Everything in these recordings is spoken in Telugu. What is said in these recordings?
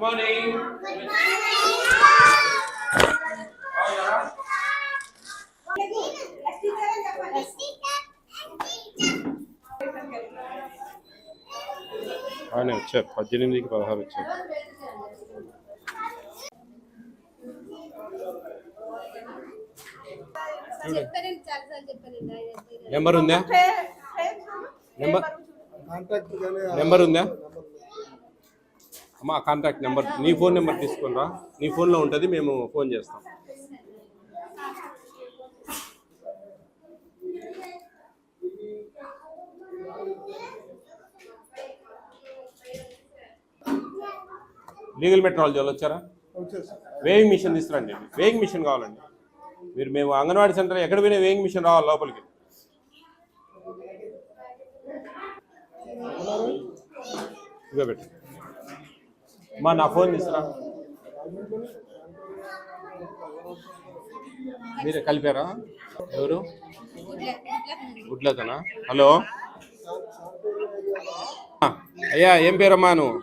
మార్నింగ్. ఆయన వచ్చారు 18కి 16 వచ్చారు. నెంబర్ ఉందా? నెంబర్ ఉందా అమ్మా? కాంటాక్ట్ నెంబర్, నీ ఫోన్ నెంబర్ తీసుకునిరా, నీ ఫోన్లో ఉంటుంది, మేము ఫోన్ చేస్తాం. లీగల్ మెట్రాలజీ వాళ్ళు వచ్చారా? వేయింగ్ మిషన్ తీసుకురండి. వేయింగ్ మిషన్ కావాలండి. మేము అంగన్వాడీ సెంటర్ ఎక్కడ పోయినా వేయింగ్ మిషన్ రావాలి లోపలికి. ఇవే పెట్టు మా, నా ఫోన్ తీసుకురా. మీరే కలిపారా? ఎవరు? గుడ్లతనా? హలో అయ్యా, ఏం పేరమ్మా నువ్వు?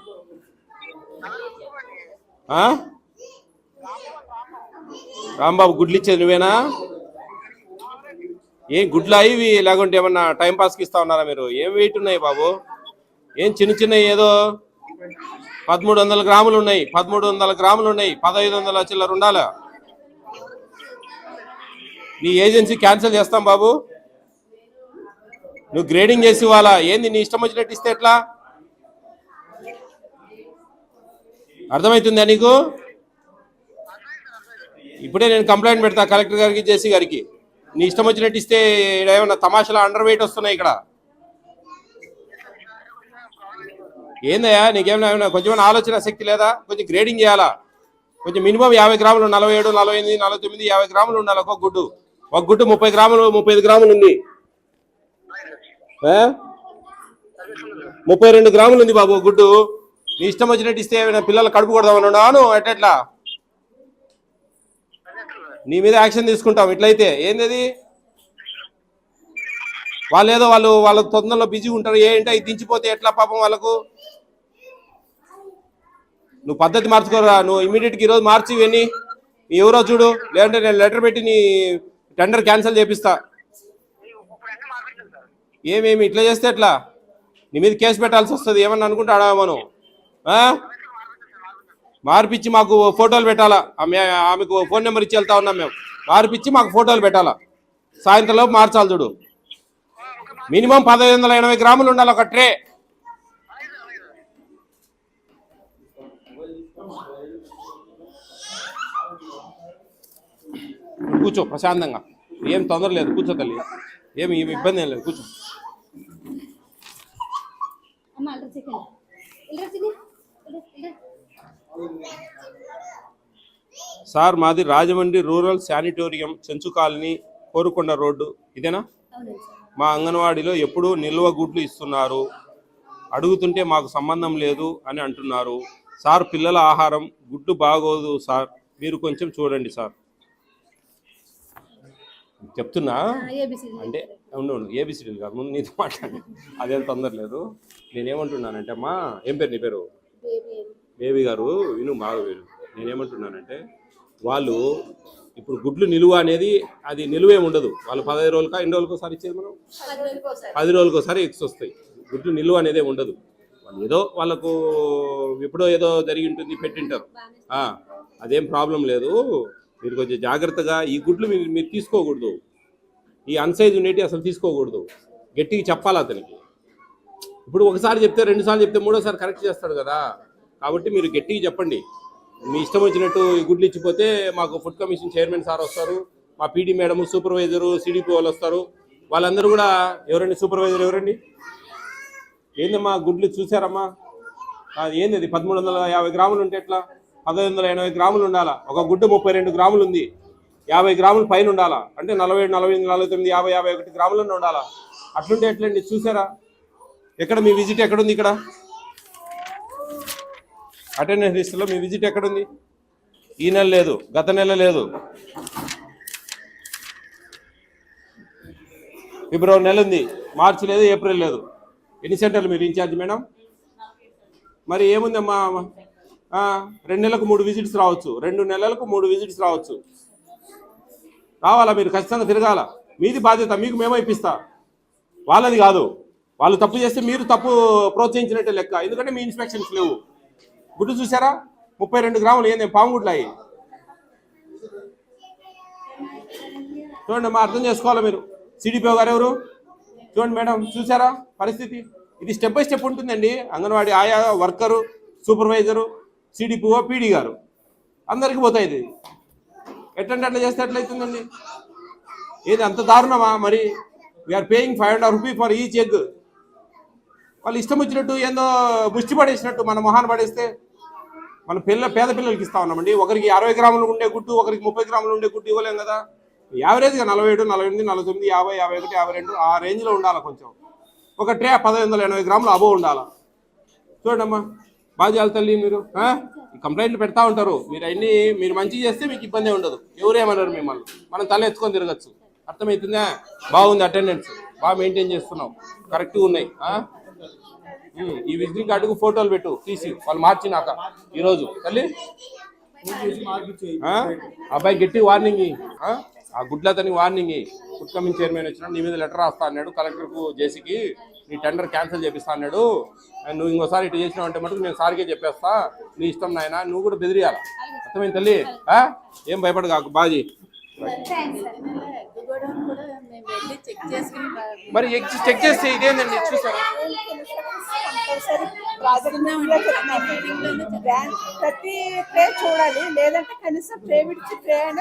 రాంబాబు, గుడ్లు ఇచ్చేది నువ్వేనా? ఏం గుడ్లు అవి లేకుంటే ఏమన్నా టైంపాస్కి ఇస్తా ఉన్నారా మీరు? ఏం వెయిట్ ఉన్నాయి బాబు? ఏం చిన్న చిన్న ఏదో 1300 గ్రాములు ఉన్నాయి, 1300 గ్రాములు ఉన్నాయి, 1500 చిల్లర ఉండాలా? నీ ఏజెన్సీ క్యాన్సిల్ చేస్తాం బాబు. నువ్వు గ్రేడింగ్ చేసి ఇవ్వాలా? ఏంది నీ ఇష్టం వచ్చినట్టు ఇస్తే ఎట్లా? అర్థమవుతుందా నీకు? ఇప్పుడే నేను కంప్లైంట్ పెడతా కలెక్టర్ గారికి, జేసీ గారికి. నీ ఇష్టం వచ్చినట్టు ఇస్తే ఏమన్నా తమాషాలు అండర్ వెయిట్ వస్తున్నాయి ఇక్కడ. ఏందయ్యా నీకేమైనా కొంచెం ఆలోచన శక్తి లేదా? కొంచెం గ్రేడింగ్ చేయాలా? కొంచెం మినిమం 50 గ్రాములు, 47, 48, 49, 50 గ్రాములు ఉండాలి ఒక గుడ్డు. ఒక గుడ్డు 30 గ్రాములు, 35 గ్రాములు ఉంది. 32 గ్రాములు ఉంది బాబు గుడ్డు. నీ ఇష్టం వచ్చినట్టు ఇస్తే ఏమైనా పిల్లలు కడుపు కొడదామన్నాను ఎట్లా? నీ మీద యాక్షన్ తీసుకుంటాం ఇట్లయితే. ఏంది వాళ్ళు ఏదో వాళ్ళ తొందరలో బిజీ ఉంటారు. ఏంటో ఇది దించిపోతే ఎట్లా పాపం వాళ్ళకు? నువ్వు పద్ధతి మార్చుకోరా. నువ్వు ఇమీడియట్గా ఈరోజు మార్చి ఇవన్నీ ఎవరో చూడు, లేదంటే నేను లెటర్ పెట్టి నీ టెండర్ క్యాన్సిల్ చేపిస్తా. ఏమేమి ఇట్లా చేస్తే ఎట్లా? నీ మీద కేసు పెట్టాల్సి వస్తుంది. ఏమన్నా అనుకుంటాడా మనం? మార్పిచ్చి మాకు ఫోటోలు పెట్టాలా? ఆమెకు ఫోన్ నెంబర్ ఇచ్చి వెళ్తా ఉన్నాం మేము. మార్పిచ్చి మాకు ఫోటోలు పెట్టాలా? సాయంత్రంలోపు మార్చాలి చూడు. మినిమం 1580 గ్రాములు ఉండాలి ఒక ట్రే. కూర్చో ప్రశాంతంగా, ఏం తొందర లేదు, కూర్చో తల్లి, ఏమి ఇబ్బంది ఏం లేదు, కూర్చో. సార్ మాది Rajahmundry rural sanatorium, Chenchu colony, Korukonda road, ఇదేనా? మా అంగన్వాడీలో ఎప్పుడూ నిల్వ గుడ్లు ఇస్తున్నారు, అడుగుతుంటే మాకు సంబంధం లేదు అని అంటున్నారు సార్. పిల్లల ఆహారం గుడ్డు బాగోదు సార్, మీరు కొంచెం చూడండి సార్. చెప్తున్నా అంటే ఉండు, ఏబిసిడీలు కాదు, ముందు నీతో మాట్లాడి, అదేం తొందర లేదు. నేనేమంటున్నానంటే అమ్మా, ఏం పేరు నీ పేరు? బేబీ గారు, విను బాగా వేరు. నేనేమంటున్నానంటే వాళ్ళు ఇప్పుడు గుడ్లు నిలువ అనేది అది నిలువేమి ఉండదు. వాళ్ళు 15 రోజులకా, ఎన్ని రోజులకు ఒకసారి ఇచ్చేది మనం? 10 రోజులకు ఒకసారి ఎగ్స్ వస్తాయి. గుడ్లు నిలువ అనేదే ఉండదు. వాళ్ళు ఏదో వాళ్ళకు ఎప్పుడో ఏదో జరిగి ఉంటుంది, పెట్టింటారు. అదేం ప్రాబ్లం లేదు. మీరు కొంచెం జాగ్రత్తగా ఈ గుడ్లు మీరు తీసుకోకూడదు. ఈ అన్సైజ్ ఉండేటి అసలు తీసుకోకూడదు. గట్టిగా చెప్పాలి అతనికి. ఇప్పుడు ఒకసారి చెప్తే, 2 సార్లు చెప్తే, 3వ సారి కరెక్ట్ చేస్తాడు కదా. కాబట్టి మీరు గట్టిగా చెప్పండి. మీ ఇష్టం వచ్చినట్టు ఈ గుడ్లు ఇచ్చిపోతే మాకు ఫుడ్ కమిషన్ చైర్మన్ సార్ వస్తారు, మా పీడీ మేడము, సూపర్వైజరు, సిడిపి వాళ్ళు వస్తారు. వాళ్ళందరూ కూడా, ఎవరండి సూపర్వైజర్ ఎవరండి? ఏందమ్మా గుడ్లు చూసారమ్మా? ఏంది అది 1350 గ్రాములు ఉంటే ఎట్లా? 1580 గ్రాములు ఉండాలా. ఒక గుడ్డు 32 గ్రాములు ఉంది, 50 గ్రాములు పైన ఉండాలా. అంటే 47, 48, 49, 50, 51 గ్రాములన్నీ ఉండాలా. అట్లుంటే ఎట్లండి? చూసారా? ఎక్కడ మీ విజిట్ ఎక్కడుంది? ఇక్కడ అటెండెన్స్ లిస్టులో మీ విజిట్ ఎక్కడుంది? ఈ నెల లేదు, గత నెల లేదు, ఫిబ్రవరి నెల ఉంది, మార్చి లేదు, ఏప్రిల్ లేదు. ఎన్ని సెంటర్లు మీరు ఇన్ఛార్జ్ మేడం? మరి ఏముందమ్మా 2 నెలలకు 3 విజిట్స్ రావచ్చు, 2 నెలలకు 3 విజిట్స్ రావచ్చు. రావాలా మీరు, ఖచ్చితంగా తిరగాల. మీది బాధ్యత, మీకు మేమో ఇప్పిస్తా, వాళ్ళది కాదు. వాళ్ళు తప్పు చేస్తే మీరు తప్పు ప్రోత్సహించినట్టే లెక్క, ఎందుకంటే మీ ఇన్స్పెక్షన్స్ లేవు. గుడ్డు చూసారా, 32 గ్రాములు ఏంది పాము గుడ్లు అయ్యి. చూడండి మా అర్థం చేసుకోవాలి మీరు. సిడిపిఓ గారు ఎవరు చూడండి మేడం, చూసారా పరిస్థితి. ఇది స్టెప్ బై స్టెప్ ఉంటుందండి. అంగన్వాడీ ఆయా, వర్కరు, సూపర్వైజరు, సిడిపిఓ, పీడీ గారు అందరికీ పోతాయి. ఇది ఎట్లంటే అట్లా చేస్తే ఎట్లయితుందండి? ఏది అంత దారుణమా? మరి we are paying 500 rupee for each egg. వాళ్ళు ఇష్టం వచ్చినట్టు ఏందో ముష్టి పడేసినట్టు మన మొహాన్ని పడేస్తే మన పేద పిల్లలకి ఇస్తా ఉన్నామండి. ఒకరికి 60 గ్రాములు ఉండే గుడ్డు, ఒకరికి 30 గ్రాములు ఉండే గుడ్డు ఇవ్వలేం కదా. యావరేజ్గా 47, 48, 49, 50, 51, 52 ఆ రేంజ్లో ఉండాలి. కొంచెం ఒక ట్రే 1580 గ్రాములు అబో ఉండాలి. చూడమ్మా, బాగా చేయాలి తల్లి. మీరు కంప్లైంట్లు పెడతా ఉంటారు, మీరు అన్నీ మీరు మంచిగా చేస్తే మీకు ఇబ్బంది ఉండదు. ఎవరేమన్నారు మిమ్మల్ని, మనం తల ఎత్తుకొని తిరగచ్చు. అర్థమవుతుందా? బాగుంది, అటెండెన్స్ బాగా మెయింటైన్ చేస్తున్నావు, కరెక్ట్గా ఉన్నాయి. ఈ విజిటింగ్ కార్డుకు ఫోటోలు పెట్టు తీసి, వాళ్ళు మార్చినాక ఈరోజు తల్లి అబ్బాయి గట్టి వార్నింగ్, ఆ గుడ్లతని వార్నింగ్. ఫుడ్ కమింగ్ చైర్మన్ వచ్చినాడు, నీ మీద లెటర్ రాస్తా అన్నాడు కలెక్టర్కు, జేసీకి నీ టెండర్ క్యాన్సిల్ చేపిస్తా అన్నాడు. నువ్వు ఇంకోసారి ఇటు చేసినావు అంటే మటుకు నేను సార్కే చెప్పేస్తా, నీ ఇష్టం నాయన, నువ్వు కూడా బెదిరియాలి. అర్థమైంది తల్లి? ఏం భయపడు కాకు, బాజీ. మరి చెక్ చేస్తే ఇదేందండి చూసారా?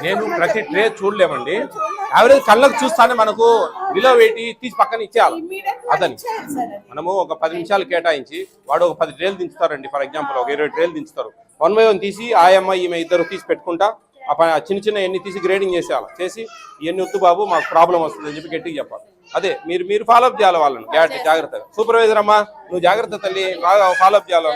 నేను ప్రతి ట్రే చూడలేమండి. యావరేజ్ కళ్ళకు చూస్తానే మనకు విలువ వేటి తీసి పక్కన ఇచ్చేయాలి. అతని మనము ఒక 10 నిమిషాలు కేటాయించి వాడు ఒక 10 ట్రేలు దించుతారండి. ఫర్ ఎగ్జాంపుల్ ఒక 20 ట్రేలు దించుతారు. 1 by 1 తీసి ఆయమ్మ ఈమె ఇద్దరు తీసి పెట్టుకుంటా చిన్న చిన్న ఎన్ని తీసి గ్రేడింగ్ చేసేయాలి. చేసి ఇవన్నీ వద్దు బాబు మాకు ప్రాబ్లం వస్తుంది అని చెప్పి గట్టిగా చెప్పాలి. అదే మీరు ఫాలోఅప్ చేయాలి వాళ్ళని జాగ్రత్తగా. సూపర్వైజర్ అమ్మా నువ్వు జాగ్రత్త తల్లి, బాగా ఫాలోఅప్ చేయాలి.